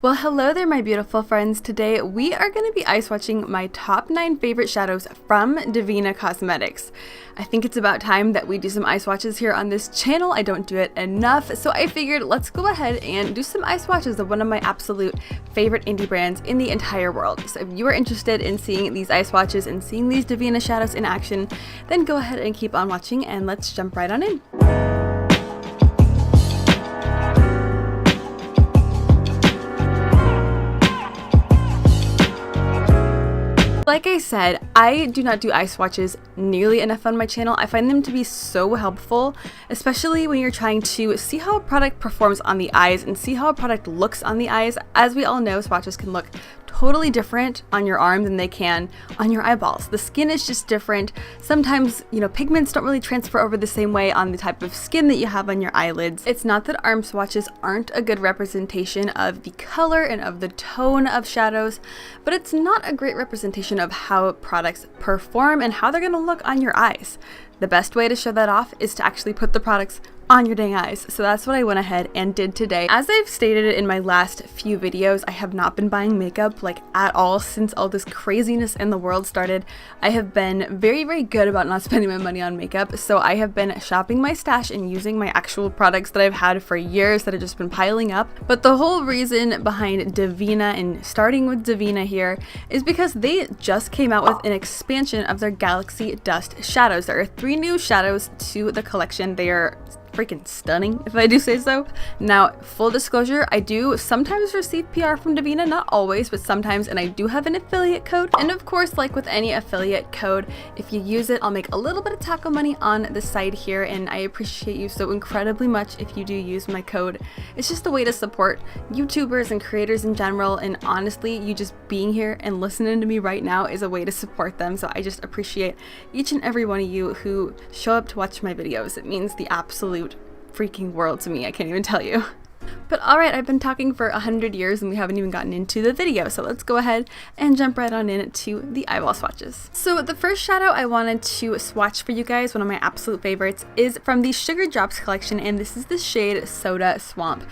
Well, hello there, my beautiful friends. Today we are going to be eye swatching my top 9 favorite shadows from Devinah Cosmetics. I think it's about time that we do some eye swatches here on this channel. I don't do it enough, so I figured let's go ahead and do some eye swatches of one of my absolute favorite indie brands in the entire world. So if you are interested in seeing these eye swatches and seeing these Devinah shadows in action, then go ahead and keep on watching and let's jump right on in. Like I said, I do not do eye swatches nearly enough on my channel. I find them to be so helpful, especially when you're trying to see how a product performs on the eyes and see how a product looks on the eyes. As we all know, swatches can look totally different on your arm than they can on your eyeballs. The skin is just different. Sometimes, pigments don't really transfer over the same way on the type of skin that you have on your eyelids. It's not that arm swatches aren't a good representation of the color and of the tone of shadows, but it's not a great representation of how products perform and how they're going to look on your eyes. The best way to show that off is to actually put the products on your dang eyes. So that's what I went ahead and did today. As I've stated in my last few videos, I have not been buying makeup at all since all this craziness in the world started. I have been very, very good about not spending my money on makeup. So I have been shopping my stash and using my actual products that I've had for years that have just been piling up. But the whole reason behind Devinah and starting with Devinah here is because they just came out with an expansion of their Galaxy Dust shadows. There are 3 new shadows to the collection. They are freaking stunning, if I do say so. Now, full disclosure, I do sometimes receive PR from Devinah, not always, but sometimes, and I do have an affiliate code. And of course, like with any affiliate code, if you use it, I'll make a little bit of taco money on the side here, and I appreciate you so incredibly much if you do use my code. It's just a way to support YouTubers and creators in general, and honestly, you just being here and listening to me right now is a way to support them, so I just appreciate each and every one of you who show up to watch my videos. It means the absolute freaking world to me. I can't even tell you. But alright, I've been talking for 100 years and we haven't even gotten into the video, so let's go ahead and jump right on into the eyeball swatches. So the first shadow I wanted to swatch for you guys, one of my absolute favorites, is from the Sugar Drops collection, and this is the shade Soda Swamp.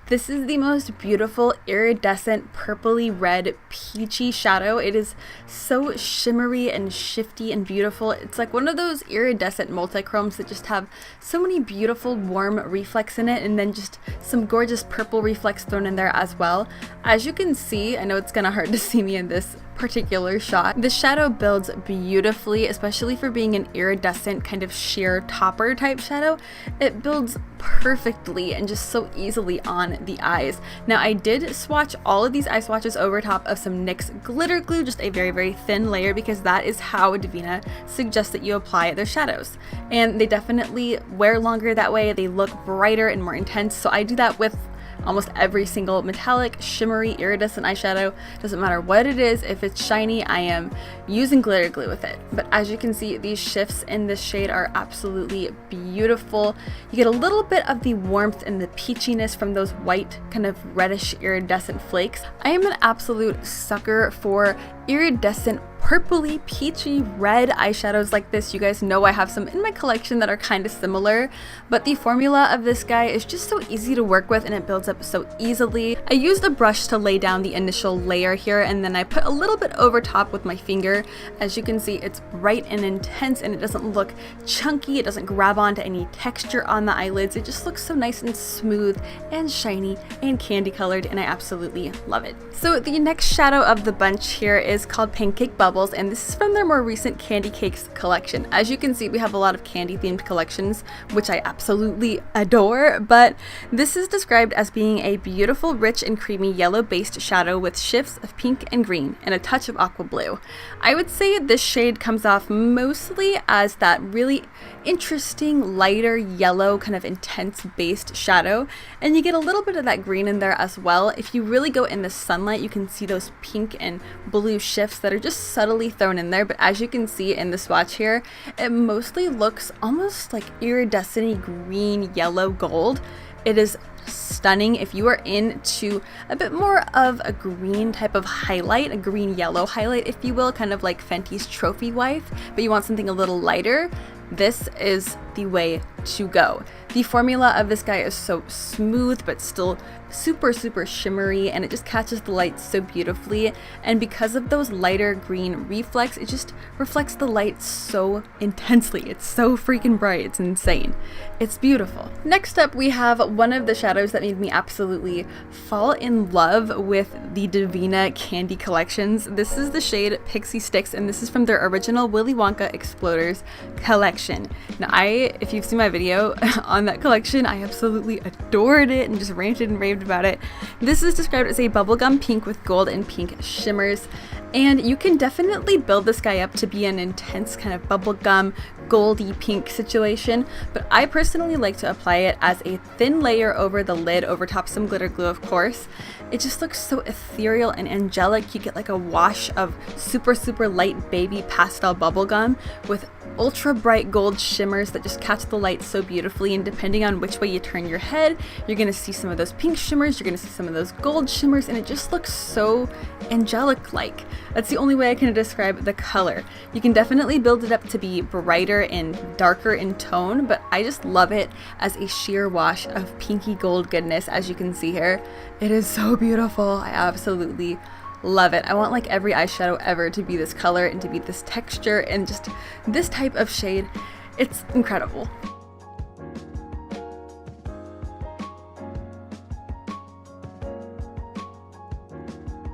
This is the most beautiful iridescent purpley red peachy shadow. It is so shimmery and shifty and beautiful. It's like one of those iridescent multichromes that just have so many beautiful warm reflex in it, and then just some gorgeous purple reflex thrown in there as well. As you can see, I know it's kind of hard to see me in this particular shot. The shadow builds beautifully, especially for being an iridescent kind of sheer topper type shadow. It builds perfectly and just so easily on the eyes. Now, I did swatch all of these eye swatches over top of some NYX glitter glue, just a very, very thin layer, because that is how Devinah suggests that you apply their shadows. And they definitely wear longer that way. They look brighter and more intense. So I do that with almost every single metallic, shimmery, iridescent eyeshadow. Doesn't matter what it is, if it's shiny, I am using glitter glue with it. But as you can see, these shifts in this shade are absolutely beautiful. You get a little bit of the warmth and the peachiness from those white, kind of reddish iridescent flakes. I am an absolute sucker for iridescent purpley peachy red eyeshadows like this. You guys know I have some in my collection that are kind of similar, but the formula of this guy is just so easy to work with and it builds up so easily. I used a brush to lay down the initial layer here, and then I put a little bit over top with my finger. As you can see, it's bright and intense, and it doesn't look chunky. It doesn't grab onto any texture on the eyelids. It just looks so nice and smooth and shiny and candy colored, and I absolutely love it. So the next shadow of the bunch here is called Pancake Bubbles, and this is from their more recent Candy Cakes collection. As you can see, we have a lot of candy themed collections, which I absolutely adore, but this is described as being a beautiful, rich and creamy yellow based shadow with shifts of pink and green and a touch of aqua blue. I would say this shade comes off mostly as that really interesting lighter yellow kind of intense based shadow, and you get a little bit of that green in there as well. If you really go in the sunlight, you can see those pink and blue shifts that are just subtly thrown in there, but as you can see in the swatch here, it mostly looks almost like iridescent green, yellow, gold. It is stunning. If you are into a bit more of a green type of highlight, a green yellow highlight if you will, kind of like Fenty's Trophy Wife, but you want something a little lighter, this is the way to go. The formula of this guy is so smooth but still super shimmery, and it just catches the light so beautifully, and because of those lighter green reflex, it just reflects the light so intensely. It's so freaking bright, it's insane. It's beautiful. Next up, we have one of the shadows that made me absolutely fall in love with the Devinah candy collections. This is the shade Pixy Stix, and this is from their original Willy Wonka Xploders collection. Now if you've seen my video on that collection, I absolutely adored it and just ranted and raved about it. This is described as a bubblegum pink with gold and pink shimmers, and you can definitely build this guy up to be an intense kind of bubblegum goldy pink situation, but I personally like to apply it as a thin layer over the lid over top some glitter glue, of course. It just looks so ethereal and angelic. You get like a wash of super light baby pastel bubblegum with ultra bright gold shimmers that just catch the light so beautifully, and depending on which way you turn your head, you're gonna see some of those pink shimmers, you're gonna see some of those gold shimmers, and it just looks so angelic like. That's the only way I can describe the color. You can definitely build it up to be brighter and darker in tone, but I just love it as a sheer wash of pinky gold goodness, as you can see here. It is so beautiful. I absolutely love it. I want like every eyeshadow ever to be this color and to be this texture and just this type of shade. It's incredible.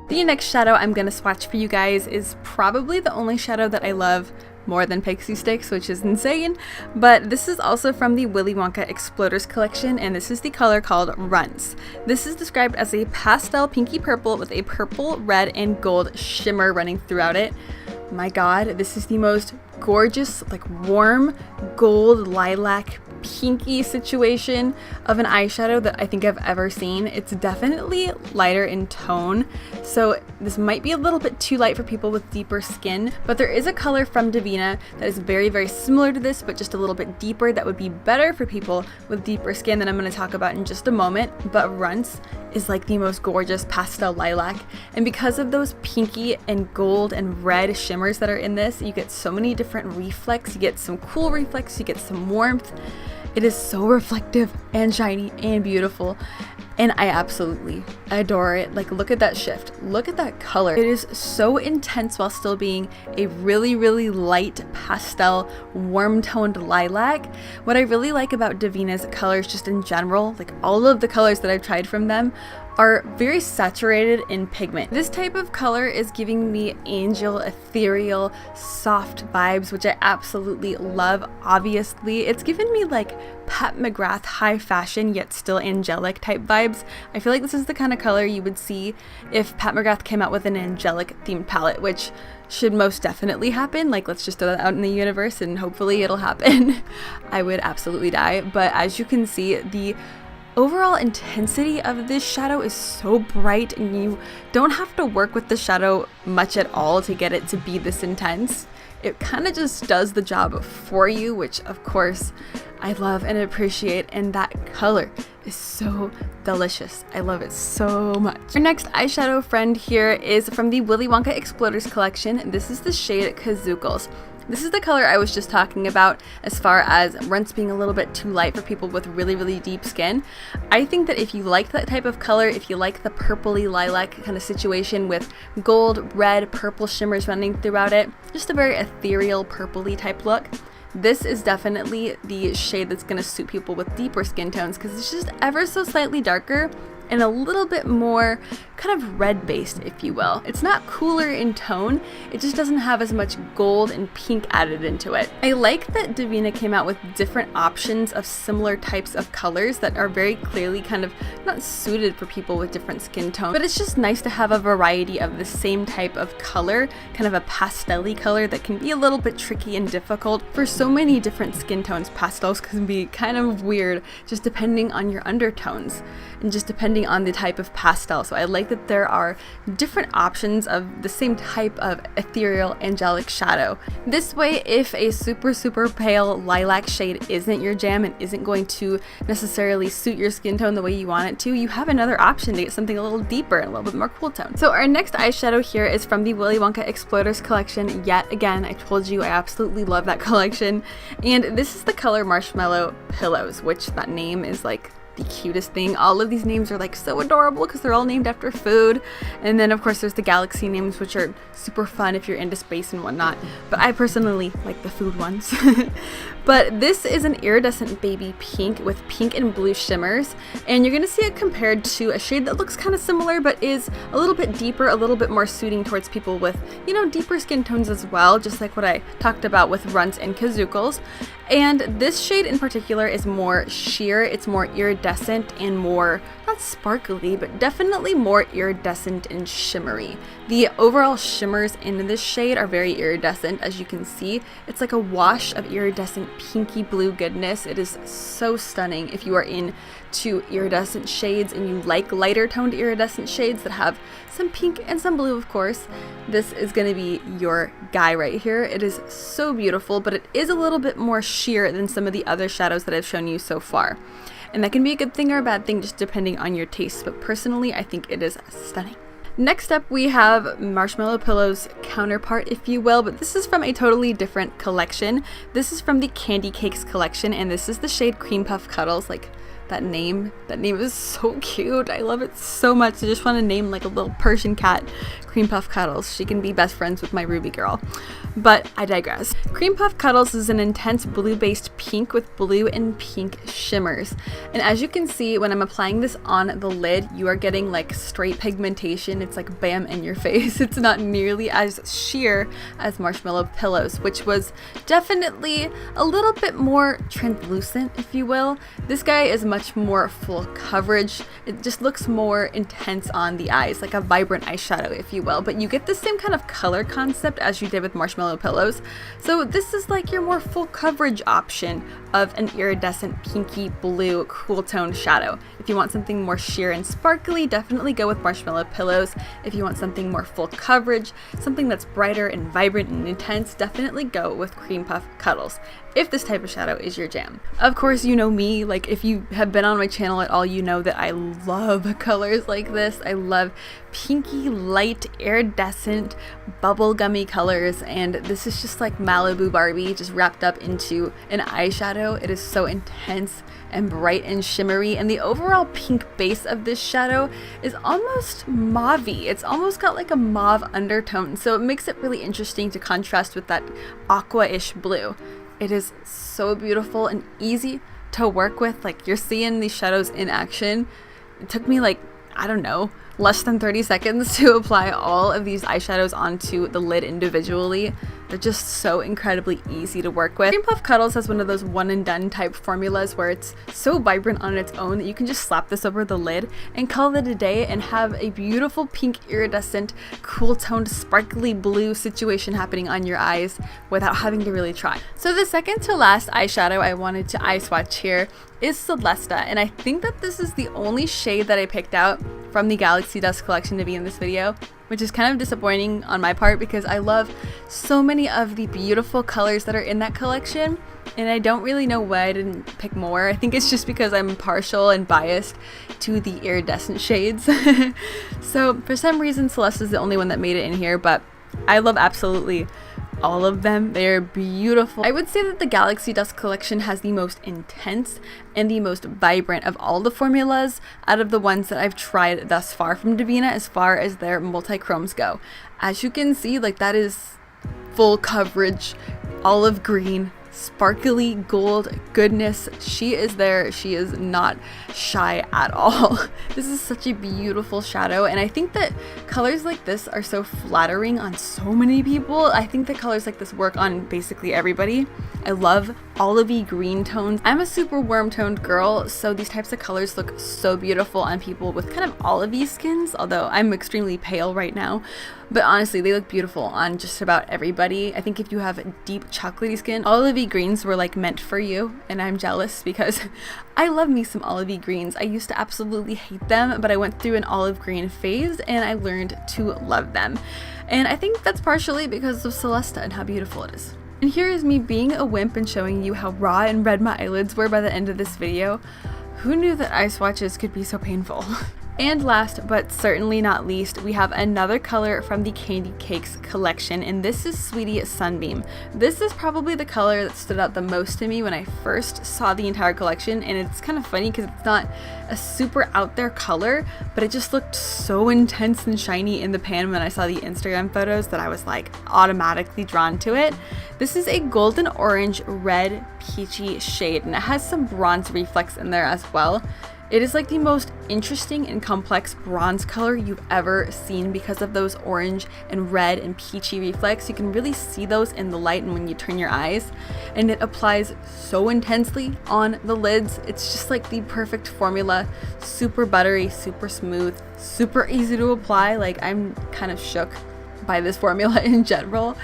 The next shadow I'm going to swatch for you guys is probably the only shadow that I love more than Pixy Stix, which is insane, but this is also from the Willy Wonka Xploders collection, and this is the color called Runtz. This is described as a pastel pinky purple with a purple, red, and gold shimmer running throughout it. My god, this is the most gorgeous, like warm gold lilac pinky situation of an eyeshadow that I think I've ever seen. It's definitely lighter in tone, so this might be a little bit too light for people with deeper skin, but there is a color from Devinah that is very similar to this, but just a little bit deeper, that would be better for people with deeper skin that I'm going to talk about in just a moment. But Runtz is like the most gorgeous pastel lilac, and because of those pinky and gold and red shimmers that are in this, you get so many different reflex. You get some cool reflex, you get some warmth. It is so reflective and shiny and beautiful, and I absolutely adore it. Like, look at that shift, look at that color. It is so intense while still being a really light pastel warm toned lilac. What I really like about Devinah's colors just in general, like all of the colors that I've tried from them, are very saturated in pigment. This type of color is giving me angel, ethereal, soft vibes, which I absolutely love. Obviously, it's given me like Pat McGrath high fashion yet still angelic type vibes. I feel like this is the kind of color you would see if Pat McGrath came out with an angelic themed palette, which should most definitely happen. Like, let's just throw that out in the universe and hopefully it'll happen. I would absolutely die. But as you can see, the overall intensity of this shadow is so bright, and you don't have to work with the shadow much at all to get it to be this intense. It kind of just does the job for you, which of course I love and appreciate, and that color is so delicious. I love it so much. Our next eyeshadow friend here is from the Willy Wonka Xploders collection. This is the shade Kazookles. This is the color I was just talking about as far as Runtz being a little bit too light for people with really deep skin. I think that if you like that type of color, if you like the purpley lilac kind of situation with gold, red, purple shimmers running throughout it, just a very ethereal purpley type look, this is definitely the shade that's going to suit people with deeper skin tones, because it's just ever so slightly darker and a little bit more kind of red based, if you will. It's not cooler in tone, it just doesn't have as much gold and pink added into it. I like that Devinah came out with different options of similar types of colors that are very clearly kind of not suited for people with different skin tones, but it's just nice to have a variety of the same type of color, kind of a pastel-y color that can be a little bit tricky and difficult for so many different skin tones. Pastels can be kind of weird just depending on your undertones and just depending depending on the type of pastel. So I like that there are different options of the same type of ethereal angelic shadow. This way, if a super pale lilac shade isn't your jam and isn't going to necessarily suit your skin tone the way you want it to, you have another option to get something a little deeper and a little bit more cool tone. So our next eyeshadow here is from the Willy Wonka Xploders collection. Yet again, I told you I absolutely love that collection, and this is the color Marshmallow Pillows, which that name is like the cutest thing. All of these names are like so adorable because they're all named after food, and then of course there's the galaxy names, which are super fun if you're into space and whatnot, but I personally like the food ones. But this is an iridescent baby pink with pink and blue shimmers, and you're gonna see it compared to a shade that looks kind of similar but is a little bit deeper, a little bit more suiting towards people with, you know, deeper skin tones as well, just like what I talked about with Runtz and Kazookles. And this shade in particular is more sheer, it's more iridescent and more, not sparkly, but definitely more iridescent and shimmery. The overall shimmers in this shade are very iridescent, as you can see. It's like a wash of iridescent pinky blue goodness. It is so stunning if you are into iridescent shades and you like lighter toned iridescent shades that have some pink and some blue, of course. This is going to be your guy right here. It is so beautiful, but it is a little bit more sheer than some of the other shadows that I've shown you so far. And that can be a good thing or a bad thing just depending on your taste, but personally I think it is stunning. Next up we have Marshmallow Pillows counterpart, if you will, but this is from a totally different collection. This is from the Candy Cakes collection, and this is the shade Cream Puff Cuddles. Like, that name is so cute. I love it so much. I just want to name like a little Persian cat Cream Puff Cuddles. She can be best friends with my Ruby girl. But I digress. Cream Puff Cuddles is an intense blue-based pink with blue and pink shimmers. And as you can see, when I'm applying this on the lid, you are getting like straight pigmentation. It's like bam in your face. It's not nearly as sheer as Marshmallow Pillows, which was definitely a little bit more translucent, if you will. This guy is much more full coverage. It just looks more intense on the eyes, like a vibrant eyeshadow, if you will, but you get the same kind of color concept as you did with Marshmallow Pillows. So this is like your more full coverage option of an iridescent pinky blue cool tone shadow. If you want something more sheer and sparkly, definitely go with Marshmallow Pillows. If you want something more full coverage, something that's brighter and vibrant and intense, definitely go with Cream Puff Cuddles, if this type of shadow is your jam. Of course, you know me, like if you have been on my channel at all, you know that I love colors like this. I love pinky, light, iridescent, bubblegummy colors, and this is just like Malibu Barbie just wrapped up into an eyeshadow. It is so intense and bright and shimmery, and the overall pink base of this shadow is almost mauve-y. It's almost got like a mauve undertone, so it makes it really interesting to contrast with that aqua-ish blue. It is so beautiful and easy to work with. Like, you're seeing these shadows in action. It took me like, I don't know, less than 30 seconds to apply all of these eyeshadows onto the lid individually. They're just so incredibly easy to work with. Cream Puff Cuddles has one of those one and done type formulas where it's so vibrant on its own that you can just slap this over the lid and call it a day and have a beautiful pink iridescent cool toned sparkly blue situation happening on your eyes without having to really try. So the second to last eyeshadow I wanted to eye swatch here is Celesta, and I think that this is the only shade that I picked out from the Galaxy Dust collection to be in this video, which is kind of disappointing on my part because I love so many of the beautiful colors that are in that collection, and I don't really know why I didn't pick more. I think it's just because I'm partial and biased to the iridescent shades. So for some reason Celeste is the only one that made it in here, but I love absolutely all of them. They're beautiful. I would say that the Galaxy Dust collection has the most intense and the most vibrant of all the formulas out of the ones that I've tried thus far from Devinah as far as their multi-chromes go. As you can see, like, that is full coverage, olive green, sparkly gold goodness. She is there. She is not shy at all. This is such a beautiful shadow, and I think that colors like this are so flattering on so many people. I think that colors like this work on basically everybody. I love olivey green tones. I'm a super warm toned girl, so these types of colors look so beautiful on people with kind of olivey skins, although I'm extremely pale right now. But honestly, they look beautiful on just about everybody. I think if you have deep chocolatey skin, olivey greens were like meant for you, and I'm jealous because I love me some olivey greens. I used to absolutely hate them, but I went through an olive green phase and I learned to love them. And I think that's partially because of Celeste and how beautiful it is. And here is me being a wimp and showing you how raw and red my eyelids were by the end of this video. Who knew that eye swatches could be so painful? And last but certainly not least, we have another color from the Candy Cakes collection, and this is Sweetie Sunbeam. This is probably the color that stood out the most to me when I first saw the entire collection, and it's kind of funny because it's not a super out there color, but it just looked so intense and shiny in the pan when I saw the Instagram photos that I was like automatically drawn to it. This is a golden orange red peachy shade, and it has some bronze reflex in there as well. It is like the most interesting and complex bronze color you've ever seen because of those orange and red and peachy reflex. You can really see those in the light and when you turn your eyes, and it applies so intensely on the lids. It's just like the perfect formula, super buttery, super smooth, super easy to apply. Like, I'm kind of shook by this formula in general.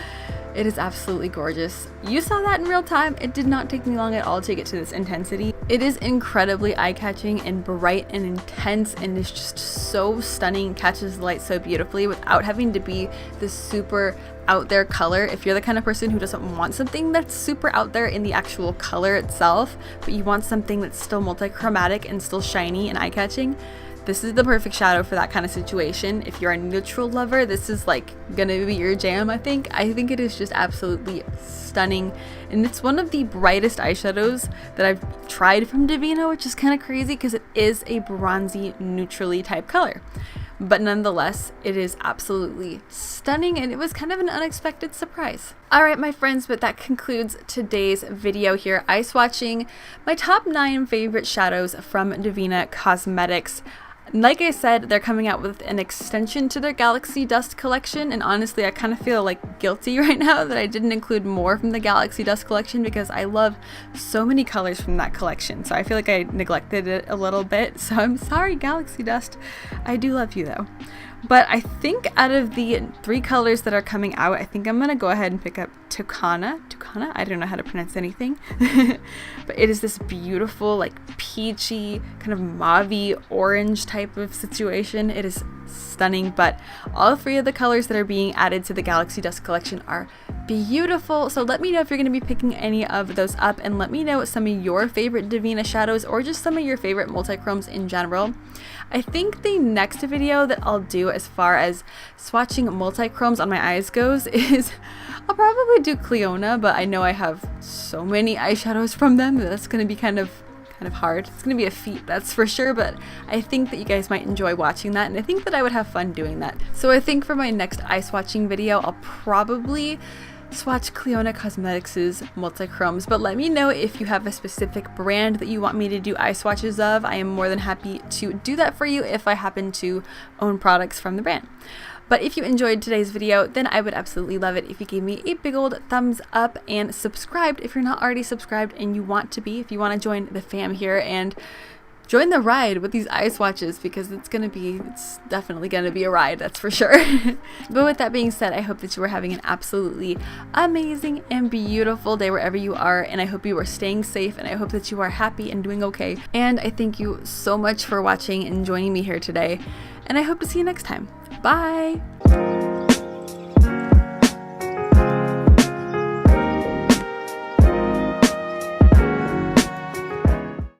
It is absolutely gorgeous. You saw that in real time. It did not take me long at all to get to this intensity. It is incredibly eye-catching and bright and intense, and is just so stunning, catches the light so beautifully without having to be this super out there color. If you're the kind of person who doesn't want something that's super out there in the actual color itself, but you want something that's still multichromatic and still shiny and eye-catching, this is the perfect shadow for that kind of situation. If you're a neutral lover, this is like gonna be your jam, I think. I think it is just absolutely stunning, and it's one of the brightest eyeshadows that I've tried from Devinah, which is kind of crazy because it is a bronzy, neutrally type color. But nonetheless, it is absolutely stunning, and it was kind of an unexpected surprise. Alright my friends, but that concludes today's video here, eye swatching my top 9 favorite shadows from Devinah Cosmetics. Like I said, they're coming out with an extension to their Galaxy Dust collection, and honestly I kind of feel like guilty right now that I didn't include more from the Galaxy Dust collection because I love so many colors from that collection, so I feel like I neglected it a little bit, so I'm sorry Galaxy Dust. I do love you though. But I think out of the 3 colors that are coming out, I think I'm going to go ahead and pick up Tucana. I don't know how to pronounce anything. But it is this beautiful, like peachy, kind of mauve-y orange type of situation. It is stunning, but all 3 of the colors that are being added to the Galaxy Dust collection are beautiful. So let me know if you're going to be picking any of those up, and let me know some of your favorite Devinah shadows or just some of your favorite multichromes in general. I think the next video that I'll do as far as swatching multichromes on my eyes goes is I'll probably do Cleona, but I know I have so many eyeshadows from them that that's going to be kind of hard. It's going to be a feat, that's for sure, but I think that you guys might enjoy watching that, and I think that I would have fun doing that. So I think for my next eye swatching video, I'll probably swatch Devinah Cosmetics' multichromes, but let me know if you have a specific brand that you want me to do eye swatches of. I am more than happy to do that for you if I happen to own products from the brand. But if you enjoyed today's video, then I would absolutely love it if you gave me a big old thumbs up and subscribed if you're not already subscribed and you want to be, if you want to join the fam here and join the ride with these eye swatches, because it's definitely gonna be a ride, that's for sure. But with that being said, I hope that you are having an absolutely amazing and beautiful day wherever you are, and I hope you are staying safe, and I hope that you are happy and doing okay. And I thank you so much for watching and joining me here today, and I hope to see you next time. Bye!